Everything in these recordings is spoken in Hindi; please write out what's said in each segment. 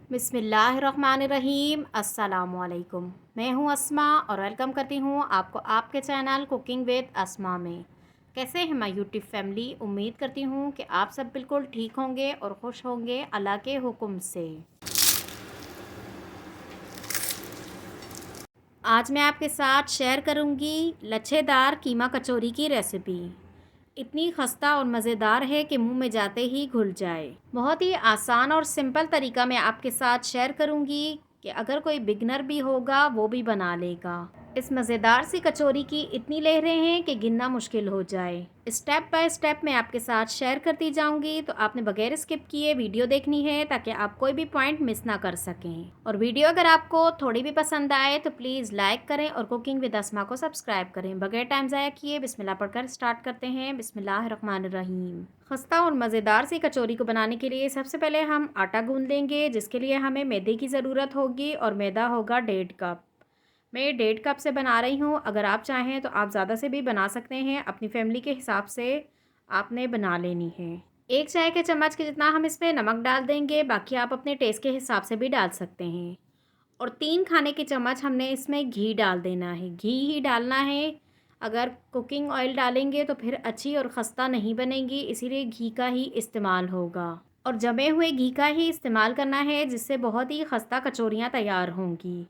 बिस्मिल्लाहिर्रहमानिर्रहीम। अस्सलामुअलैकुम। मैं हूं अस्मा और वेलकम करती हूं आपको आपके चैनल कुकिंग विद अस्मा में। कैसे हैं माय यूट्यूब फैमिली? उम्मीद करती हूं कि आप सब बिल्कुल ठीक होंगे और खुश होंगे अल्लाह के हुक्म से। आज मैं आपके साथ शेयर करूंगी लच्छेदार कीमा कचौरी की रेसिपी। इतनी खस्ता और मज़ेदार है कि मुंह में जाते ही घुल जाए। बहुत ही आसान और सिंपल तरीका मैं आपके साथ शेयर करूंगी कि अगर कोई बिगनर भी होगा वो भी बना लेगा। इस मज़ेदार सी कचौरी की इतनी लहरें हैं कि गिनना मुश्किल हो जाए। स्टेप बाय स्टेप मैं आपके साथ शेयर करती जाऊंगी, तो आपने बगैर स्किप किए वीडियो देखनी है ताकि आप कोई भी पॉइंट मिस ना कर सकें। और वीडियो अगर आपको थोड़ी भी पसंद आए तो प्लीज़ लाइक करें और कुकिंग विद अस्मा को सब्सक्राइब करें। बगैर टाइम ज़ाया किए बिस्मिल्लाह पढ़कर स्टार्ट करते हैं। बिस्मिल्लाहिर्रहमानिर्रहीम। खस्ता और मज़ेदार सी कचौरी को बनाने के लिए सबसे पहले हम आटा गूंद लेंगे, जिसके लिए हमें मैदे की ज़रूरत होगी और मैदा होगा 1.5 कप। मैं 1.5 कप से बना रही हूँ। अगर आप चाहें तो आप ज़्यादा से भी बना सकते हैं, अपनी फैमिली के हिसाब से आपने बना लेनी है। 1 चाय के चम्मच के जितना हम इसमें नमक डाल देंगे, बाकी आप अपने टेस्ट के हिसाब से भी डाल सकते हैं। और 3 खाने के चम्मच हमने इसमें घी डाल देना है। घी ही डालना है, अगर कुकिंग ऑयल डालेंगे तो फिर अच्छी और खस्ता नहीं बनेगी, इसीलिए घी का ही इस्तेमाल होगा। और जमे हुए घी का ही इस्तेमाल करना है, जिससे बहुत ही खस्ता कचौरियाँ तैयार होंगी।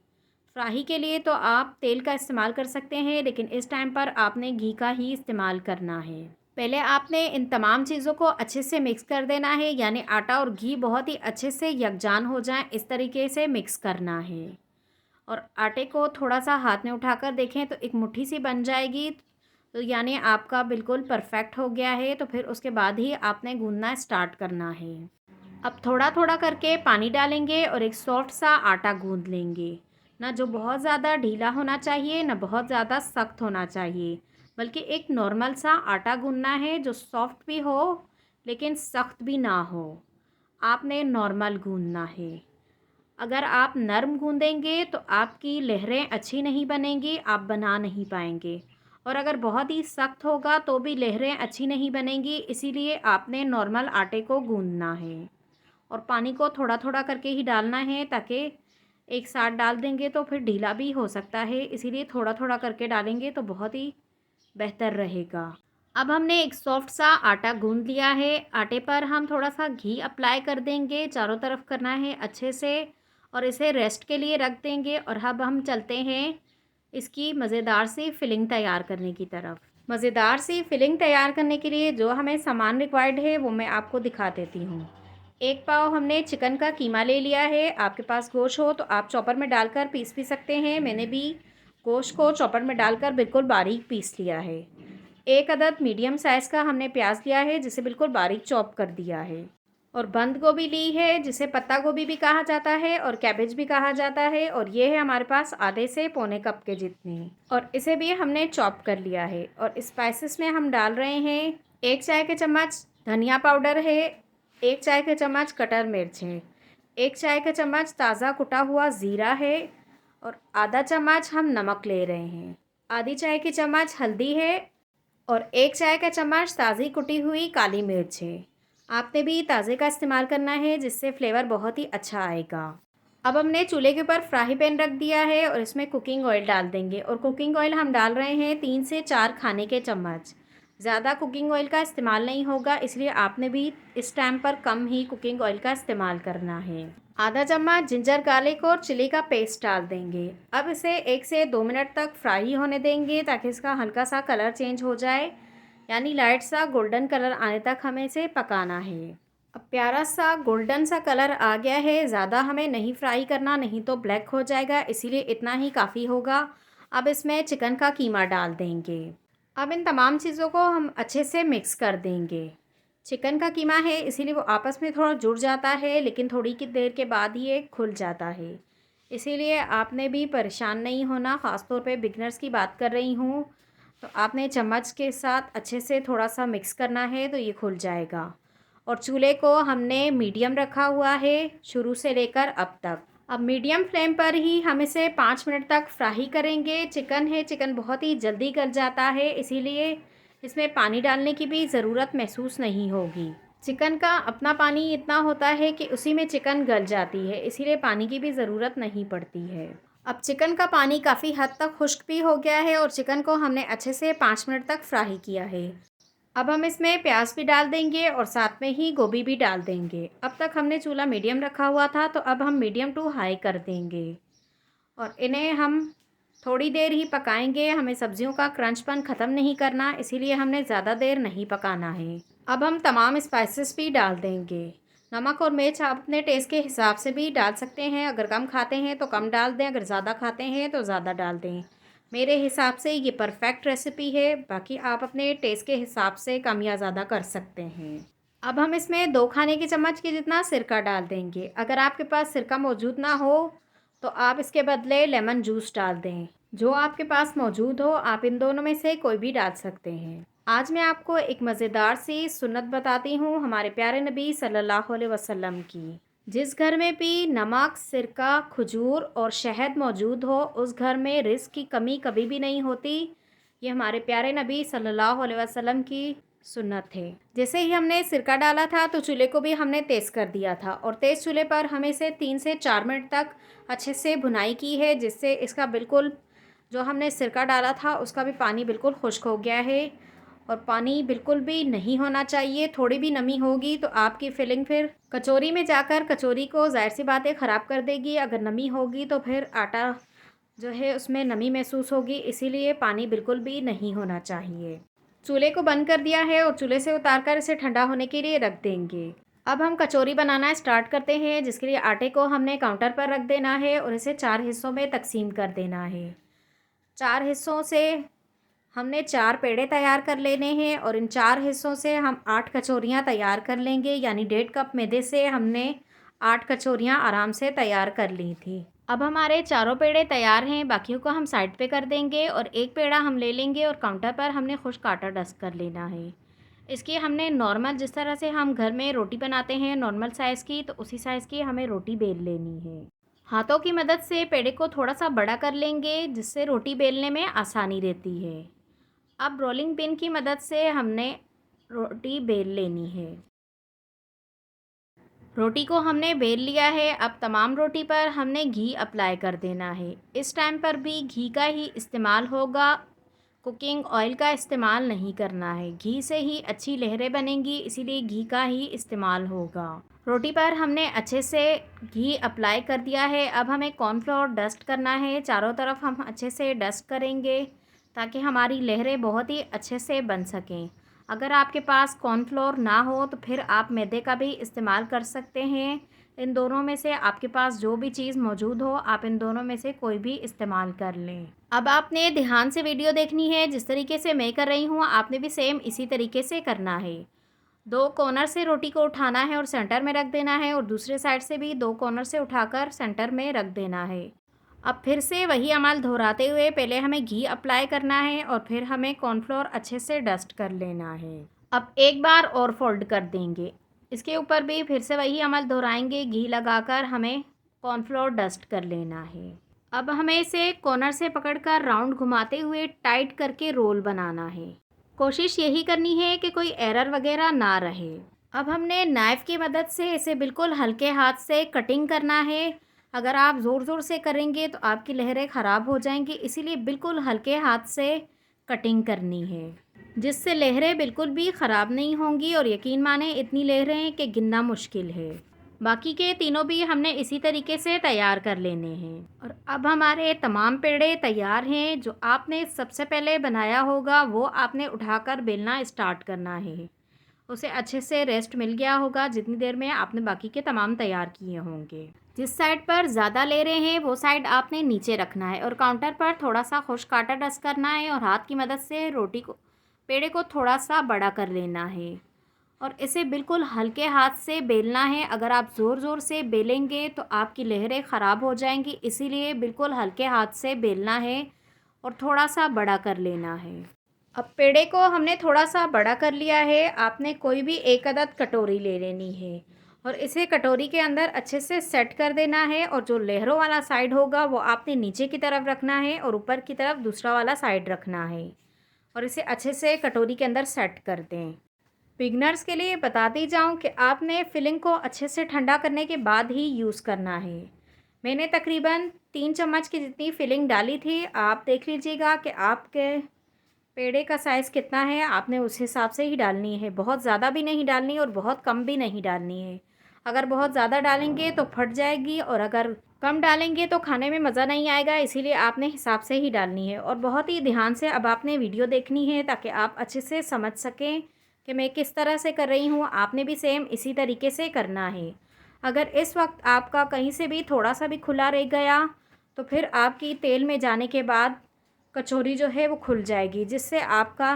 फ्राई के लिए तो आप तेल का इस्तेमाल कर सकते हैं, लेकिन इस टाइम पर आपने घी का ही इस्तेमाल करना है। पहले आपने इन तमाम चीज़ों को अच्छे से मिक्स कर देना है, यानी आटा और घी बहुत ही अच्छे से यकजान हो जाएं, इस तरीके से मिक्स करना है। और आटे को थोड़ा सा हाथ में उठाकर देखें तो एक मुट्ठी सी बन जाएगी, तो यानी आपका बिल्कुल परफेक्ट हो गया है। तो फिर उसके बाद ही आपने गूंदना स्टार्ट करना है। अब थोड़ा थोड़ा करके पानी डालेंगे और एक सॉफ्ट सा आटा गूंद लेंगे। ना जो बहुत ज़्यादा ढीला होना चाहिए, ना बहुत ज़्यादा सख्त होना चाहिए, बल्कि एक नॉर्मल सा आटा गूंदना है जो सॉफ्ट भी हो लेकिन सख्त भी ना हो। आपने नॉर्मल गूंदना है। अगर आप नरम गूंदेंगे तो आपकी लहरें अच्छी नहीं बनेंगी, आप बना नहीं पाएंगे। और अगर बहुत ही सख्त होगा तो भी लहरें अच्छी नहीं बनेंगी, इसीलिए आपने नॉर्मल आटे को गूंदना है। और पानी को थोड़ा थोड़ा करके ही डालना है, ताकि एक साथ डाल देंगे तो फिर ढीला भी हो सकता है, इसीलिए थोड़ा थोड़ा करके डालेंगे तो बहुत ही बेहतर रहेगा। अब हमने एक सॉफ्ट सा आटा गूंद लिया है। आटे पर हम थोड़ा सा घी अप्लाई कर देंगे, चारों तरफ करना है अच्छे से, और इसे रेस्ट के लिए रख देंगे। और अब हम चलते हैं इसकी मज़ेदार सी फिलिंग तैयार करने की तरफ। मज़ेदार सी फिलिंग तैयार करने के लिए जो हमें सामान रिक्वायर्ड है वो मैं आपको दिखा देती हूँ। 1 पाव हमने चिकन का कीमा ले लिया है। आपके पास गोश्त हो तो आप चॉपर में डालकर पीस भी सकते हैं। मैंने भी गोश्त को चॉपर में डालकर बिल्कुल बारीक पीस लिया है। 1 अदद मीडियम साइज़ का हमने प्याज लिया है, जिसे बिल्कुल बारीक चॉप कर दिया है। और बंद गोभी ली है, जिसे पत्ता गोभी भी कहा जाता है और कैबेज भी कहा जाता है, और ये है हमारे पास आधे से पौने कप के जितनी, और इसे भी हमने चॉप कर लिया है। और स्पाइसेस में हम डाल रहे हैं 1 चाय के चम्मच धनिया पाउडर है, 1 चाय के चम्मच कटर मिर्च है, 1 चाय के चम्मच ताज़ा कुटा हुआ ज़ीरा है, और आधा चम्मच हम नमक ले रहे हैं। आधी चाय की चम्मच हल्दी है, और 1 चाय का चम्मच ताज़ी कुटी हुई काली मिर्च है। आपने भी ताज़े का इस्तेमाल करना है, जिससे फ्लेवर बहुत ही अच्छा आएगा। अब हमने चूल्हे के ऊपर फ्राई पैन रख दिया है और इसमें कुकिंग ऑयल डाल देंगे। और कुकिंग ऑयल हम डाल रहे हैं 3 से 4 खाने के चम्मच। ज़्यादा कुकिंग ऑयल का इस्तेमाल नहीं होगा, इसलिए आपने भी इस टाइम पर कम ही कुकिंग ऑयल का इस्तेमाल करना है। आधा चम्मच जिंजर गार्लिक और चिली का पेस्ट डाल देंगे। अब इसे 1 से 2 मिनट तक फ्राई होने देंगे, ताकि इसका हल्का सा कलर चेंज हो जाए, यानी लाइट सा गोल्डन कलर आने तक हमें इसे पकाना है। अब प्यारा सा गोल्डन सा कलर आ गया है। ज़्यादा हमें नहीं फ्राई करना, नहीं तो ब्लैक हो जाएगा, इसीलिए इतना ही काफ़ी होगा। अब इसमें चिकन का कीमा डाल देंगे। अब इन तमाम चीज़ों को हम अच्छे से मिक्स कर देंगे। चिकन का कीमा है, इसीलिए वो आपस में थोड़ा जुड़ जाता है, लेकिन थोड़ी की देर के बाद ही ये खुल जाता है। इसीलिए आपने भी परेशान नहीं होना, ख़ास तौर पे बिगनर्स की बात कर रही हूँ। तो आपने चम्मच के साथ अच्छे से थोड़ा सा मिक्स करना है, तो ये खुल जाएगा। और चूल्हे को हमने मीडियम रखा हुआ है शुरू से लेकर अब तक। अब मीडियम फ्लेम पर ही हम इसे 5 मिनट तक फ्राई करेंगे। चिकन है, चिकन बहुत ही जल्दी गल जाता है, इसीलिए इसमें पानी डालने की भी ज़रूरत महसूस नहीं होगी। चिकन का अपना पानी इतना होता है कि उसी में चिकन गल जाती है, इसीलिए पानी की भी ज़रूरत नहीं पड़ती है। अब चिकन का पानी काफ़ी हद तक खुश्क भी हो गया है और चिकन को हमने अच्छे से 5 मिनट तक फ्राई किया है। अब हम इसमें प्याज भी डाल देंगे और साथ में ही गोभी भी डाल देंगे। अब तक हमने चूल्हा मीडियम रखा हुआ था, तो अब हम मीडियम टू हाई कर देंगे और इन्हें हम थोड़ी देर ही पकाएंगे। हमें सब्जियों का क्रंचपन ख़त्म नहीं करना, इसीलिए हमने ज़्यादा देर नहीं पकाना है। अब हम तमाम स्पाइसेस भी डाल देंगे। नमक और मिर्च आप अपने टेस्ट के हिसाब से भी डाल सकते हैं। अगर कम खाते हैं तो कम डाल दें, अगर ज़्यादा खाते हैं तो ज़्यादा डाल दें। मेरे हिसाब से ये परफेक्ट रेसिपी है, बाकी आप अपने टेस्ट के हिसाब से कम या ज़्यादा कर सकते हैं। अब हम इसमें 2 खाने के चम्मच के जितना सिरका डाल देंगे। अगर आपके पास सिरका मौजूद ना हो तो आप इसके बदले लेमन जूस डाल दें। जो आपके पास मौजूद हो आप इन दोनों में से कोई भी डाल सकते हैं। आज मैं आपको एक मज़ेदार सी सुन्नत बताती हूँ हमारे प्यारे नबी सल्लल्लाहु अलैहि वसल्लम की। जिस घर में भी नमक, सिरका, खजूर और शहद मौजूद हो उस घर में रिज़्क की कमी कभी भी नहीं होती। ये हमारे प्यारे नबी सल्लल्लाहु अलैहि वसल्लम की सुन्नत है। जैसे ही हमने सिरका डाला था तो चूल्हे को भी हमने तेज़ कर दिया था और तेज़ चूल्हे पर हमें इसे 3 से 4 मिनट तक अच्छे से भुनाई की है, जिससे इसका बिल्कुल जो हमने सिरका डाला था उसका भी पानी बिल्कुल खुश्क हो गया है और पानी बिल्कुल भी नहीं होना चाहिए। थोड़ी भी नमी होगी तो आपकी फिलिंग फिर कचौरी में जाकर कचौरी को ज़ाहिर सी बात है ख़राब कर देगी। अगर नमी होगी तो फिर आटा जो है उसमें नमी महसूस होगी, इसीलिए पानी बिल्कुल भी नहीं होना चाहिए। चूल्हे को बंद कर दिया है और चूल्हे से उतारकर इसे ठंडा होने के लिए रख देंगे। अब हम कचौरी बनाना स्टार्ट करते हैं, जिसके लिए आटे को हमने काउंटर पर रख देना है और इसे 4 हिस्सों में तकसीम कर देना है। 4 हिस्सों से हमने 4 पेड़े तैयार कर लेने हैं और इन 4 हिस्सों से हम 8 कचौरियाँ तैयार कर लेंगे। यानी 1.5 कप मैदे से हमने 8 कचौरियाँ आराम से तैयार कर ली थी। अब हमारे चारों पेड़े तैयार हैं, बाकियों को हम साइड पे कर देंगे और एक पेड़ा हम ले लेंगे और काउंटर पर हमने खुश्क आटा डस्ट कर लेना है। इसकी हमने नॉर्मल जिस तरह से हम घर में रोटी बनाते हैं नॉर्मल साइज़ की, तो उसी साइज़ की हमें रोटी बेल लेनी है। हाथों की मदद से पेड़े को थोड़ा सा बड़ा कर लेंगे, जिससे रोटी बेलने में आसानी रहती है। अब रोलिंग पिन की मदद से हमने रोटी बेल लेनी है। रोटी को हमने बेल लिया है। अब तमाम रोटी पर हमने घी अप्लाई कर देना है। इस टाइम पर भी घी का ही इस्तेमाल होगा, कुकिंग ऑयल का इस्तेमाल नहीं करना है। घी से ही अच्छी लहरें बनेंगी, इसीलिए घी का ही इस्तेमाल होगा। रोटी पर हमने अच्छे से घी अप्लाई कर दिया है। अब हमें कॉर्नफ्लोर डस्ट करना है। चारों तरफ हम अच्छे से डस्ट करेंगे ताकि हमारी लहरें बहुत ही अच्छे से बन सकें। अगर आपके पास कॉर्नफ्लोर ना हो तो फिर आप मैदे का भी इस्तेमाल कर सकते हैं। इन दोनों में से आपके पास जो भी चीज़ मौजूद हो आप इन दोनों में से कोई भी इस्तेमाल कर लें। अब आपने ध्यान से वीडियो देखनी है। जिस तरीके से मैं कर रही हूँ आपने भी सेम इसी तरीके से करना है। 2 कॉर्नर से रोटी को उठाना है और सेंटर में रख देना है और दूसरे साइड से भी 2 कॉर्नर से उठाकर सेंटर में रख देना है। अब फिर से वही अमल दोहराते हुए पहले हमें घी अप्लाई करना है और फिर हमें कॉर्नफ्लोर अच्छे से डस्ट कर लेना है। अब एक बार और फोल्ड कर देंगे। इसके ऊपर भी फिर से वही अमल दोहराएंगे। घी लगाकर हमें कॉर्नफ्लोर डस्ट कर लेना है। अब हमें इसे कॉर्नर से पकड़कर राउंड घुमाते हुए टाइट करके रोल बनाना है। कोशिश यही करनी है कि कोई एरर वगैरह ना रहे। अब हमने नाइफ़ की मदद से इसे बिल्कुल हल्के हाथ से कटिंग करना है। अगर आप ज़ोर ज़ोर से करेंगे तो आपकी लहरें ख़राब हो जाएंगी, इसीलिए बिल्कुल हल्के हाथ से कटिंग करनी है, जिससे लहरें बिल्कुल भी ख़राब नहीं होंगी। और यकीन माने इतनी लहरें कि गिनना मुश्किल है। बाकी के तीनों भी हमने इसी तरीके से तैयार कर लेने हैं। और अब हमारे तमाम पेड़े तैयार हैं। जो आपने सबसे पहले बनाया होगा वो आपने उठाकर बेलना स्टार्ट करना है। उसे अच्छे से रेस्ट मिल गया होगा जितनी देर में आपने बाकी के तमाम तैयार किए होंगे। जिस साइड पर ज़्यादा ले रहे हैं वो साइड आपने नीचे रखना है और काउंटर पर थोड़ा सा खुश्क आटा डस्ट करना है और हाथ की मदद से रोटी को पेड़े को थोड़ा सा बड़ा कर लेना है और इसे बिल्कुल हल्के हाथ से बेलना है। अगर आप ज़ोर ज़ोर से बेलेंगे तो आपकी लहरें ख़राब हो जाएंगी, इसीलिए बिल्कुल हल्के हाथ से बेलना है और थोड़ा सा बड़ा कर लेना है। अब पेड़े को हमने थोड़ा सा बड़ा कर लिया है। आपने कोई भी एक अदद कटोरी ले लेनी है और इसे कटोरी के अंदर अच्छे से सेट कर देना है और जो लहरों वाला साइड होगा वो आपने नीचे की तरफ रखना है और ऊपर की तरफ दूसरा वाला साइड रखना है और इसे अच्छे से कटोरी के अंदर सेट कर दें। बिगनर्स के लिए बताती जाऊं कि आपने फिलिंग को अच्छे से ठंडा करने के बाद ही यूज़ करना है। मैंने तकरीबन 3 चम्मच की जितनी फिलिंग डाली थी। आप देख लीजिएगा कि आपके पेड़े का साइज़ कितना है, आपने उस हिसाब से ही डालनी है। बहुत ज़्यादा भी नहीं डालनी और बहुत कम भी नहीं डालनी है। अगर बहुत ज़्यादा डालेंगे तो फट जाएगी और अगर कम डालेंगे तो खाने में मज़ा नहीं आएगा, इसीलिए आपने हिसाब से ही डालनी है। और बहुत ही ध्यान से अब आपने वीडियो देखनी है ताकि आप अच्छे से समझ सकें कि मैं किस तरह से कर रही हूँ। आपने भी सेम इसी तरीके से करना है। अगर इस वक्त आपका कहीं से भी थोड़ा सा भी खुला रह गया तो फिर आपकी तेल में जाने के बाद कचौरी जो है वो खुल जाएगी, जिससे आपका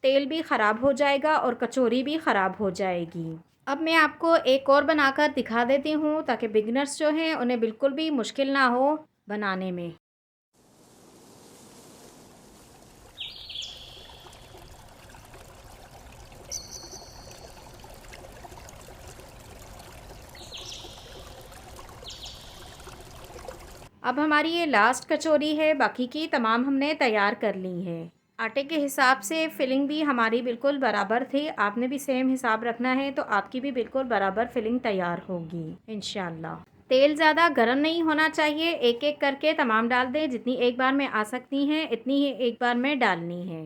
तेल भी ख़राब हो जाएगा और कचौरी भी ख़राब हो जाएगी। अब मैं आपको एक और बनाकर दिखा देती हूँ ताकि बिगिनर्स जो हैं उन्हें बिल्कुल भी मुश्किल ना हो बनाने में। अब हमारी ये लास्ट कचौरी है, बाकी की तमाम हमने तैयार कर ली है। आटे के हिसाब से फिलिंग भी हमारी बिल्कुल बराबर थी। आपने भी सेम हिसाब रखना है तो आपकी भी बिल्कुल बराबर फिलिंग तैयार होगी इंशाल्लाह। तेल ज़्यादा गर्म नहीं होना चाहिए। एक एक करके तमाम डाल दें, जितनी एक बार में आ सकती हैं इतनी ही एक बार में डालनी है।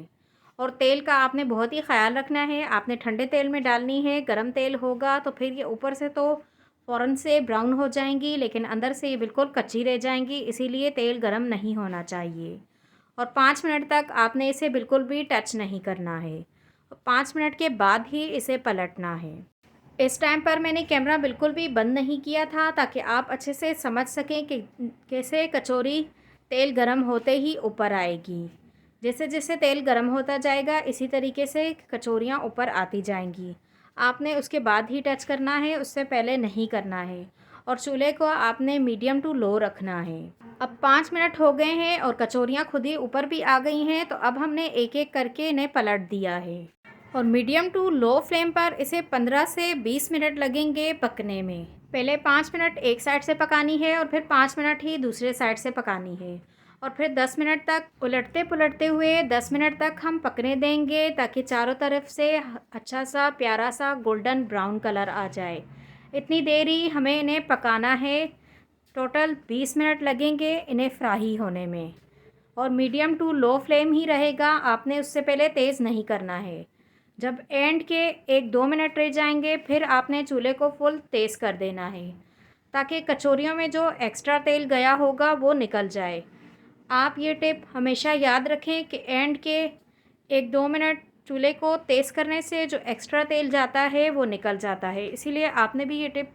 और तेल का आपने बहुत ही ख्याल रखना है। आपने ठंडे तेल में डालनी है। गर्म तेल होगा तो फिर ये ऊपर से तो फ़ौरन से ब्राउन हो जाएंगी, लेकिन अंदर से ये बिल्कुल कच्ची रह जाएंगी। इसीलिए तेल गर्म नहीं होना चाहिए। और 5 मिनट तक आपने इसे बिल्कुल भी टच नहीं करना है। 5 मिनट के बाद ही इसे पलटना है। इस टाइम पर मैंने कैमरा बिल्कुल भी बंद नहीं किया था ताकि आप अच्छे से समझ सकें कि कैसे कचौरी तेल गरम होते ही ऊपर आएगी। जैसे जैसे तेल गरम होता जाएगा इसी तरीके से कचौरियाँ ऊपर आती जाएंगी। आपने उसके बाद ही टच करना है, उससे पहले नहीं करना है। और चूल्हे को आपने मीडियम टू लो रखना है। अब 5 मिनट हो गए हैं और कचौरियाँ खुद ही ऊपर भी आ गई हैं, तो अब हमने एक एक करके इन्हें पलट दिया है। और मीडियम टू लो फ्लेम पर इसे 15 से 20 मिनट लगेंगे पकने में। पहले 5 मिनट एक साइड से पकानी है और फिर 5 मिनट ही दूसरे साइड से पकानी है। और फिर 10 मिनट तक उलटते पुलटते हुए 10 मिनट तक हम पकने देंगे ताकि चारों तरफ से अच्छा सा प्यारा सा गोल्डन ब्राउन कलर आ जाए। इतनी देर ही हमें इन्हें पकाना है। टोटल 20 मिनट लगेंगे इन्हें फ्राई होने में। और मीडियम टू लो फ्लेम ही रहेगा, आपने उससे पहले तेज़ नहीं करना है। जब एंड के 1-2 मिनट रह जाएंगे फिर आपने चूल्हे को फुल तेज़ कर देना है ताकि कचौरियों में जो एक्स्ट्रा तेल गया होगा वो निकल जाए। आप ये टिप हमेशा याद रखें कि एंड के 1-2 मिनट चूल्हे को तेज़ करने से जो एक्स्ट्रा तेल जाता है वो निकल जाता है। इसीलिए आपने भी ये टिप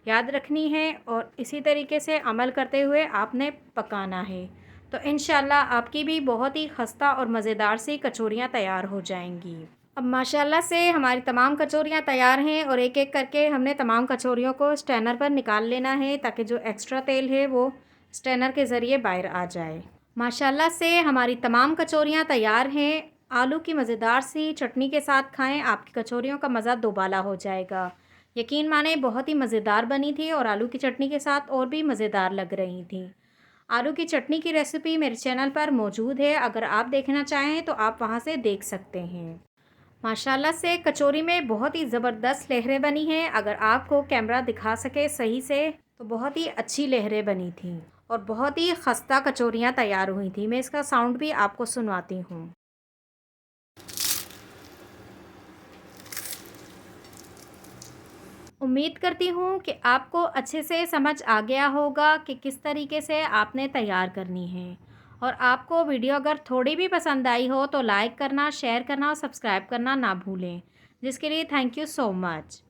याद रखनी है और इसी तरीके से अमल करते हुए आपने पकाना है। तो इंशाल्लाह आपकी भी बहुत ही खस्ता और मज़ेदार सी कचौरियाँ तैयार हो जाएंगी। अब माशाल्लाह से हमारी तमाम कचौरियाँ तैयार हैं और एक एक करके हमने तमाम कचौरियों को स्ट्रेनर पर निकाल लेना है ताकि जो एक्स्ट्रा तेल है वो स्ट्रेनर के ज़रिए बाहर आ जाए। माशाल्लाह से हमारी तमाम कचौरियाँ तैयार हैं। आलू की मज़ेदार सी चटनी के साथ खाएं, आपकी कचौरियों का मज़ा दोबाला हो जाएगा। यकीन माने बहुत ही मज़ेदार बनी थी और आलू की चटनी के साथ और भी मज़ेदार लग रही थी। आलू की चटनी की रेसिपी मेरे चैनल पर मौजूद है, अगर आप देखना चाहें तो आप वहाँ से देख सकते हैं। माशाल्लाह से कचौरी में बहुत ही ज़बरदस्त लहरें बनी हैं। अगर आपको कैमरा दिखा सके सही से तो बहुत ही अच्छी लहरें बनी थी और बहुत ही खस्ता कचौरियाँ तैयार हुई थी। मैं इसका साउंड भी आपको सुनवाती हूँ। उम्मीद करती हूँ कि आपको अच्छे से समझ आ गया होगा कि किस तरीके से आपने तैयार करनी है। और आपको वीडियो अगर थोड़ी भी पसंद आई हो तो लाइक करना, शेयर करना और सब्सक्राइब करना ना भूलें, जिसके लिए थैंक यू सो मच।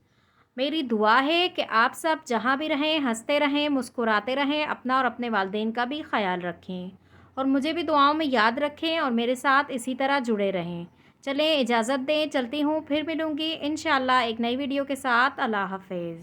मेरी दुआ है कि आप सब जहाँ भी रहें हंसते रहें, मुस्कुराते रहें, अपना और अपने वालिदैन का भी ख्याल रखें और मुझे भी दुआओं में याद रखें और मेरे साथ इसी तरह जुड़े रहें। चलें इजाज़त दें, चलती हूँ, फिर मिलूँगी इंशाअल्लाह एक नई वीडियो के साथ। अल्लाह हाफ़िज़।